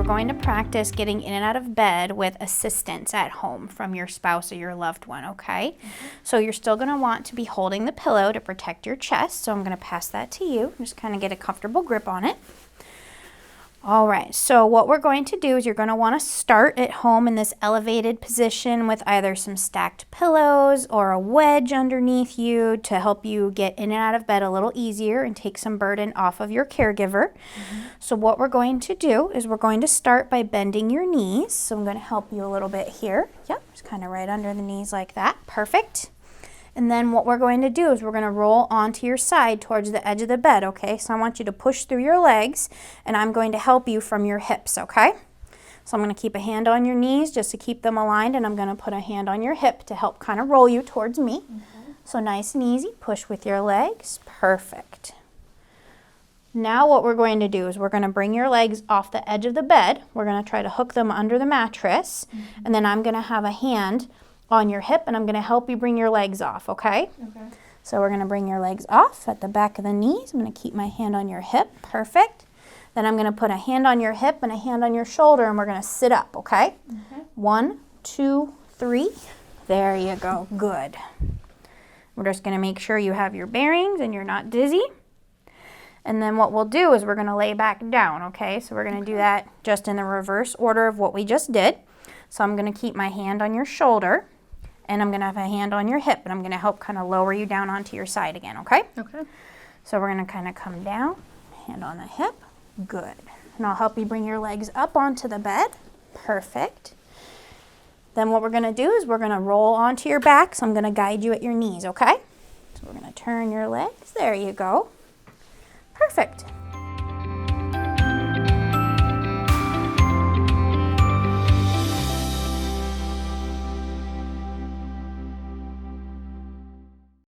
going to practice getting in and out of bed with assistance at home from your spouse or your loved one, okay? So you're still going to want to be holding the pillow to protect your chest. So I'm going to pass that to you. Just kind of get a comfortable grip on it. All right, so what we're going to do is you're going to want to start at home in this elevated position with either some stacked pillows or a wedge underneath you to help you get in and out of bed a little easier and take some burden off of your caregiver. So what we're going to do is we're going to start by bending your knees. So I'm going to help you a little bit here. Yep, just kind of right under the knees like that. Perfect. And then what we're going to do is we're going to roll onto your side towards the edge of the bed, okay? So I want you to push through your legs, and I'm going to help you from your hips, okay? So I'm going to keep a hand on your knees just to keep them aligned, and I'm going to put a hand on your hip to help kind of roll you towards me. So nice and easy. Push with your legs. Perfect. Now what we're going to do is we're going to bring your legs off the edge of the bed. We're going to try to hook them under the mattress, and then I'm going to have a hand on your hip, and I'm going to help you bring your legs off, okay? Okay. So we're going to bring your legs off at the back of the knees. I'm going to keep my hand on your hip. Perfect. Then I'm going to put a hand on your hip and a hand on your shoulder, and we're going to sit up, okay? 1, 2, 3. There you go. Good. We're just going to make sure you have your bearings and you're not dizzy. And then what we'll do is we're going to lay back down, okay? So we're going to do that just in the reverse order of what we just did. So I'm going to keep my hand on your shoulder, and I'm going to have a hand on your hip, and I'm going to help kind of lower you down onto your side again, okay? Okay. So we're going to kind of come down, hand on the hip. Good. And I'll help you bring your legs up onto the bed. Perfect. Then what we're going to do is we're going to roll onto your back, so I'm going to guide you at your knees, okay? So we're going to turn your legs. There you go. Perfect.